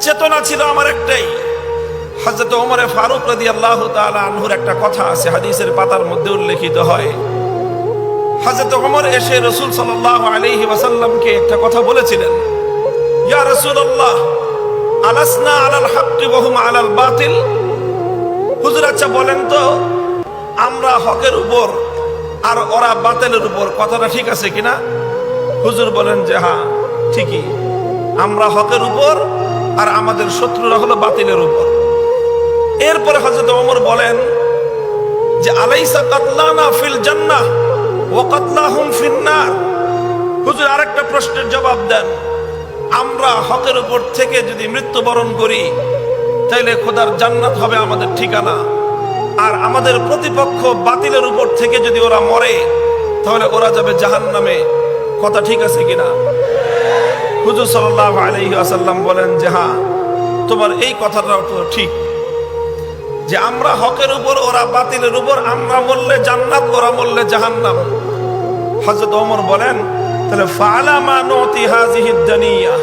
চেতনা ছিল আমার একটাই। হযরত ওমর ফারুক রাদিয়াল্লাহু তাআলা আনহুর একটা কথা আছে, হাদিসের পাতার মধ্যে উল্লেখিত হয়। হযরত ওমর এসে রাসূল সাল্লাল্লাহু আলাইহি ওয়াসাল্লামকে একটা কথা বলেছিলেন, ইয়া রাসূলুল্লাহ, আলাসনা আলাল হাক্কি ওয়া হুম আলাল বাতিল। হুজুর, আচ্ছা বলেন তো, আমরা হকের উপর আর ওরা বাতিলের উপর, কথাটা ঠিক আছে কিনা? হুজুর বলেন যে হ্যাঁ, ঠিকই, আমরা হকের উপর আর আমাদের শত্রুরা হলো বাতিলের উপর। এরপরে হযরত ওমর বলেন যে আলাইসা কাতলানা ফিল জান্নাহ ওয়া কাতলাহুম ফিন নার। হুজুর, আরেকটা প্রশ্নের জবাব দেন, আমরা হকের উপর থেকে যদি মৃত্যুবরণ করি তাহলে খোদার জান্নাত হবে আমাদের ঠিকানা, আর আমাদের প্রতিপক্ষ বাতিলের উপর থেকে যদি ওরা মরে তাহলে ওরা যাবে জাহান্নামে, কথা ঠিক আছে কিনা? হুজুর সাল্লাল্লাহু আলাইহি ওয়াসাল্লাম বলেন যে হ্যাঁ, তোমার এই কথাটাও তো ঠিক, যে আমরা হকের উপর ওরা বাতিলের উপর, আমরা মরলে জান্নাত ওরা মরলে জাহান্নাম। হযরত ওমর বলেন তাহলে ফালা মা নুতি হাযিহিদ দুনিয়া,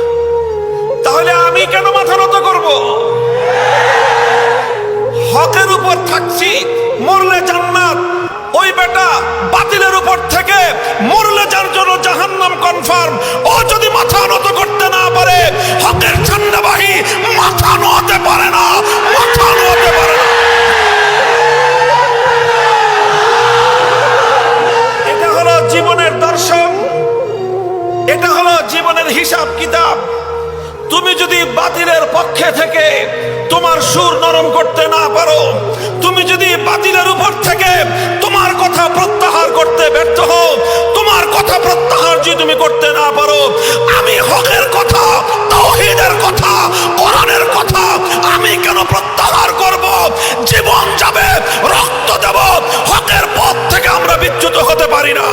তাহলে আমি কেন মাথা নত করব? হকের উপর থাকছি, মরলে জান্নাত, ওই বেটা বাতিলের উপর থেকে মরলে যার জন্য জাহান্নাম কনফার্ম, ও যদি মাথা নত করতে না পারে, হকের ঝান্ডাবাহী মাথা নতে পারে না, মাথা নতে পারে না। এটা হলো জীবনের দর্শন, এটা হলো জীবনের হিসাব কিতাব। তুমি যদি বাতিলের পক্ষে থেকে তোমার সুর নরম করতে না পারো, তুমি যদি বাতিলের উপর থেকে তোমার কথা প্রত্যাহার করতে ব্যর্থ হও, তোমার কথা প্রত্যাহার যদি তুমি করতে না পারো, আমি হকের কথা, তাওহীদের কথা, কোরআনের কথা আমি কেন প্রত্যাহার করব? জীবন যাবে, রক্ত দেব, হকের পথ থেকে আমরা বিচ্যুত হতে পারি না।